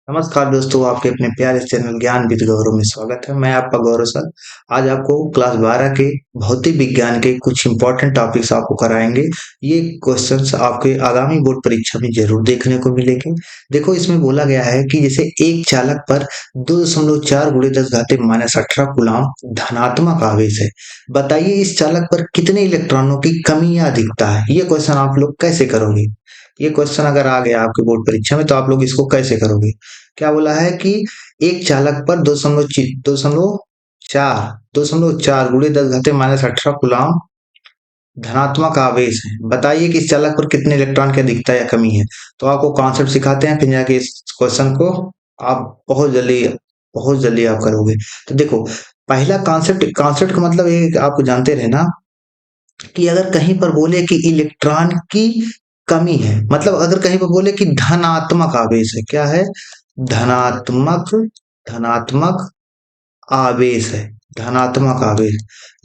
नमस्कार दोस्तों, आपके अपने प्यारे चैनल ज्ञान विद गौरव में स्वागत है। मैं आपका गौरव सर। आज आपको क्लास 12 के भौतिक विज्ञान के कुछ इंपॉर्टेंट टॉपिक्स आपको कराएंगे। ये क्वेश्चंस आपके आगामी बोर्ड परीक्षा में जरूर देखने को मिलेंगे। देखो, इसमें बोला गया है कि जैसे एक चालक पर 2.4 गुणे 10 घाते -18 कूलाम धनात्मक आवेश है। बताइए इस चालक पर कितने इलेक्ट्रॉनों की कमी या अधिकता है। ये क्वेश्चन आप लोग कैसे करोगे? ये क्वेश्चन अगर आ गया आपके बोर्ड परीक्षा में तो आप लोग इसको कैसे करोगे? क्या बोला है कि एक चालक पर 2.4 गुणे 10 घाते -18 कूलाम धनात्मक आवेश है। बताइए कि इस चालक पर कितने इलेक्ट्रॉन की अधिकता या कमी है। तो आपको कॉन्सेप्ट सिखाते हैं, फिर जाके इस क्वेश्चन को आप बहुत जल्दी आप करोगे। तो देखो, पहला कॉन्सेप्ट कॉन्सेप्ट का मतलब ये आपको जानते रहे ना कि अगर कहीं पर बोले कि इलेक्ट्रॉन की कमी है, मतलब अगर कहीं पर बोले कि धनात्मक आवेश है, क्या है? धनात्मक धनात्मक आवेश है। धनात्मक आवेश।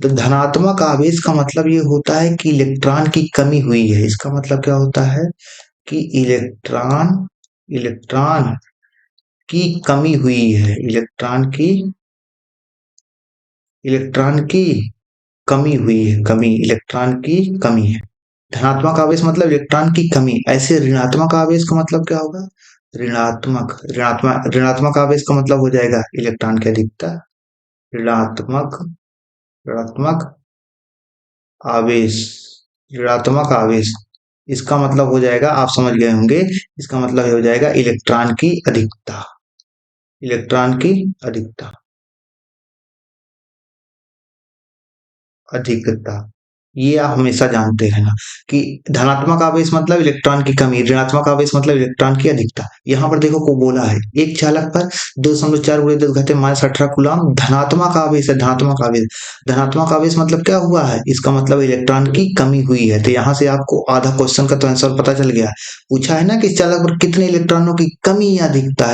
तो धनात्मक आवेश का मतलब ये होता है कि इलेक्ट्रॉन की कमी हुई है। इसका मतलब क्या होता है कि इलेक्ट्रॉन इलेक्ट्रॉन की कमी हुई है। इलेक्ट्रॉन की कमी हुई है। इलेक्ट्रॉन की कमी है। धनात्मक आवेश मतलब इलेक्ट्रॉन की कमी। ऐसे ऋणात्मक आवेश का मतलब क्या होगा? ऋणात्मक आवेश का मतलब हो जाएगा इलेक्ट्रॉन की अधिकता। ऋणात्मक ऋणात्मक आवेश ऋणात्मक आवेश इसका मतलब हो जाएगा, आप समझ गए होंगे, इसका मतलब हो जाएगा इलेक्ट्रॉन की अधिकता। इलेक्ट्रॉन की अधिकता अधिकता ये आप हमेशा जानते हैं ना कि धनात्मक आवेश मतलब इलेक्ट्रॉन की कमी, ऋणात्मक आवेश मतलब इलेक्ट्रॉन की अधिकता। यहाँ पर देखो को बोला है एक चालक पर 2.4 गुणे 10 घाते -18 कूलाम धनात्मक आवेश है। धनात्मक आवेश मतलब क्या हुआ है? इसका मतलब इलेक्ट्रॉन की कमी हुई है। तो यहाँ से आपको आधा क्वेश्चन का तो आंसर पता चल गया। पूछा है ना कि इस चालक पर कितने इलेक्ट्रॉनों की कमी या अधिकता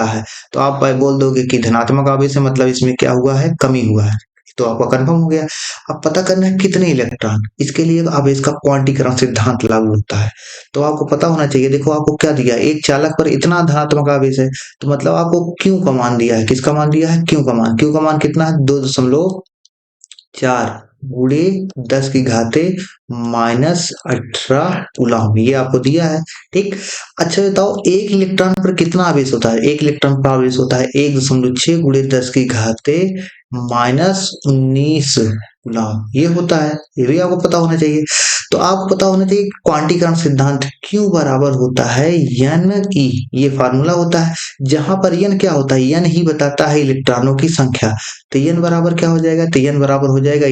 है, तो आप बोल दोगे कि धनात्मक आवेश है, मतलब इसमें क्या हुआ है? कमी हुआ है। तो आपका कंफर्म हो गया। अब पता करना है कितने इलेक्ट्रॉन, इसके लिए अब इसका क्वांटीकरण सिद्धांत लागू होता है। तो आपको पता होना चाहिए। देखो आपको क्या दिया, एक चालक पर इतना धनात्मक आवेश है, तो मतलब आपको क्यू का मान दिया है। किसका मान दिया है? क्यू का मान कितना है? 2.4 गुणे 10 की घाते -18 कूलम, ये आपको दिया है। ठीक। अच्छा बताओ, एक इलेक्ट्रॉन पर कितना आवेश होता है? एक इलेक्ट्रॉन पर आवेश होता है 1.6 गुणे 10 की घाते -19 कूलम, ये होता है। ये भी आपको पता होना चाहिए। तो आपको पता होना चाहिए क्वांटीकरण सिद्धांत Q बराबर होता है N E, ये फार्मूला होता है। जहां पर N क्या होता है? N ही बताता है इलेक्ट्रॉनों की संख्या। तो N बराबर क्या हो जाएगा? तो N बराबर हो जाएगा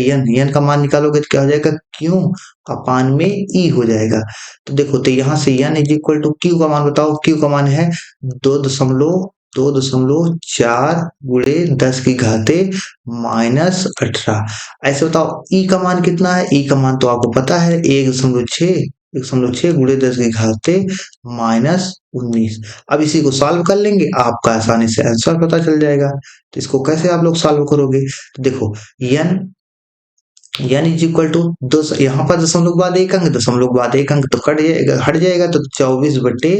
N का मान निकालोगे तो क्या हो जाएगा? Q अपान में E हो जाएगा। तो देखो, तो यहाँ से N is equal to Q का मान बताओ। Q का मान है 2.4 गुणे 10 की घाते -18। ऐसे बताओ ई का मान कितना है? ई का मान तो आपको पता है 1.6 गुणे 10 की घाते -19। अब इसी को सॉल्व कर लेंगे, आपका आसानी से आंसर पता चल जाएगा। तो इसको कैसे आप लोग सॉल्व करोगे? तो देखो, n इज इक्वल टू दो, यहाँ पर दशमलव बाद एक अंक तो हट जाएगा तो 24 बटे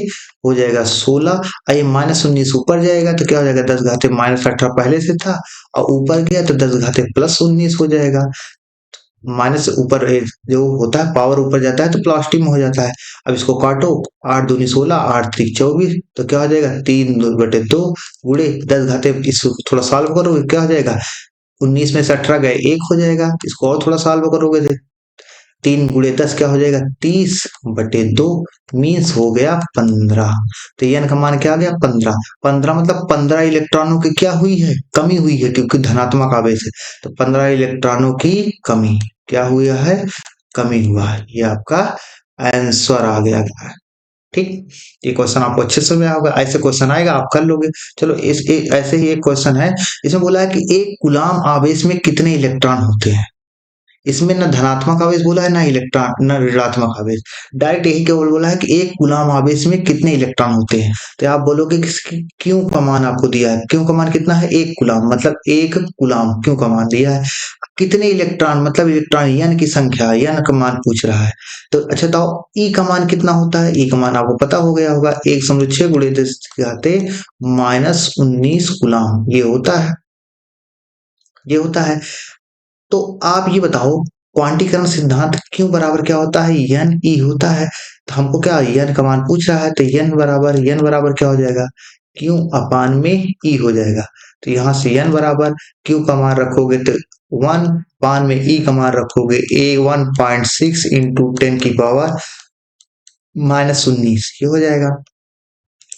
हो जाएगा 16। और ये -19 ऊपर जाएगा तो क्या हो जाएगा? 10 घाते -18 पहले से था और ऊपर गया तो 10 घाते +19 हो जाएगा। माइनस ऊपर जो होता है पावर ऊपर जाता है तो प्लास्टिक में हो जाता है। अब इसको काटो, 8 दूनी 16, 8 3 24, तो क्या हो जाएगा? 3/2 गुणे 10 घाते, इसको थोड़ा सॉल्व करोगे क्या हो जाएगा? 19 में से 18 गए 1 हो जाएगा। इसको और थोड़ा सॉल्व करोगे तो 3 गुणे 10 क्या हो जाएगा? 30/2, मीन्स हो गया 15। तो n का मान क्या आ गया? 15। 15 मतलब 15 इलेक्ट्रॉनों की क्या हुई है? कमी हुई है, क्योंकि धनात्मक आवेश है। तो 15 इलेक्ट्रॉनों की कमी क्या हुआ है? कमी हुआ है। ये आपका आंसर आ गया है। ठीक। ये क्वेश्चन आपको अच्छे से समझ होगा। ऐसे क्वेश्चन आएगा आप कर लोगे। चलो ऐसे ही एक क्वेश्चन है। इसमें बोला है कि एक कूलाम आवेश में कितने इलेक्ट्रॉन होते हैं? इसमें ना धनात्मक आवेश बोला है, ना इलेक्ट्रॉन, ना ऋणात्मक आवेश। डायरेक्ट यही केवल बोला है कि 1 कूलम आवेश में कितने इलेक्ट्रॉन होते हैं। तो आप बोलोगे कि क्यों का मान आपको दिया है, क्यों का मान कितना है, 1 कूलम, मतलब 1 कूलम क्यों का मान दिया है। कितने इलेक्ट्रॉन, मतलब इलेक्ट्रॉन यन की संख्या, यन का मान पूछ रहा है। तो अच्छा बताओ ई का मान कितना होता है। ई का मान आपको पता हो गया होगा, 1.6 गुणे 10 घाते -19 कूलम ये होता है, ये होता है। तो आप ये बताओ क्वांटीकरण सिद्धांत क्यों बराबर क्या होता है, एन ई होता है। तो हमको क्या एन का मान पूछ रहा है, तो एन बराबर क्या हो जाएगा, क्यू अपान में ई हो जाएगा। तो यहाँ से एन बराबर क्यू का मान रखोगे तो 1, अपान में ई का मान रखोगे ए 1.6 इंटू 10 की पावर -19 ये हो जाएगा।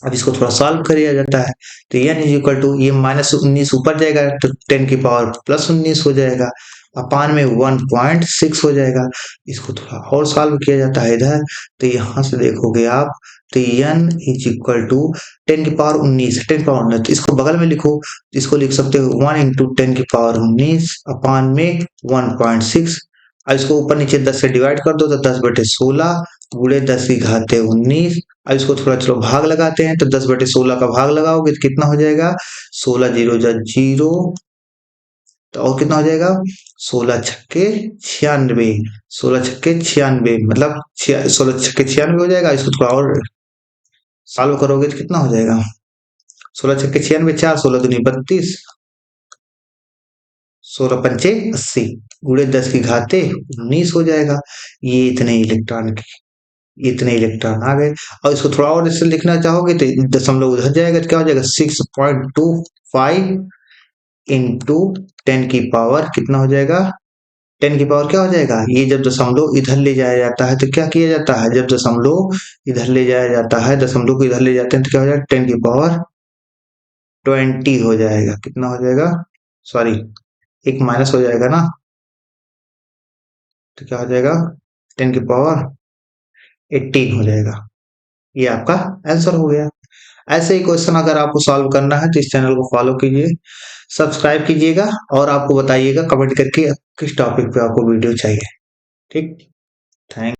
अब इसको थोड़ा सॉल्व किया जाता है, तो एन इज इक्वल टू ये -19 ऊपर जाएगा तो 10 की पावर +19 हो जाएगा, अपान में 1.6 हो जाएगा। इसको थोड़ा और सॉल्व किया जाता है इधर, तो यहाँ से देखोगे आप, तो एन इज इक्वल टू 10 की पावर 19, 10 की पावर 19, तो इसको बगल में लिखो, इसको लिख सकते हो 1 इंटू 10 की पावर 19 अपान में 1.6। अब इसको ऊपर नीचे 10 से डिवाइड कर दो तो 10/16 गुणे 10 की घाते 19। अब इसको थोड़ा चलो भाग लगाते हैं, तो 10/16 का भाग लगाओगे तो कितना हो जाएगा, 16 जीरो जा जीरो, तो और कितना हो जाएगा, 16 छक्के 96, 16 छक्के 96 मतलब 16 छक्के 96 हो जाएगा। इसको थोड़ा और सॉल्व करोगे तो कितना हो जाएगा, 16 छक्के 96, 4 16 दूनी 32, 16 पंचे 80 गुणे 10 की घाते 19 हो जाएगा। ये इतने इलेक्ट्रॉन आ गए। और इसको थोड़ा और इससे लिखना चाहोगे तो दशमलव उधर जाएगा तो क्या हो जाएगा, 6.25 इंटू 10 की पावर कितना हो जाएगा, 10 की पावर क्या हो जाएगा, ये जब दशमलव इधर ले जाया जाता है तो क्या किया जाता है, जब दशमलव इधर ले जाया जाता है, दशमलव को इधर ले जाते हैं तो क्या हो जाएगा, 10 की पावर 20 हो जाएगा। कितना हो जाएगा, सॉरी एक माइनस हो जाएगा ना, तो क्या हो जाएगा, 10 की पावर 18 हो जाएगा। ये आपका आंसर हो गया। ऐसे ही क्वेश्चन अगर आपको सॉल्व करना है तो इस चैनल को फॉलो कीजिए, सब्सक्राइब कीजिएगा और आपको बताइएगा कमेंट करके किस टॉपिक पे आपको वीडियो चाहिए। ठीक, थैंक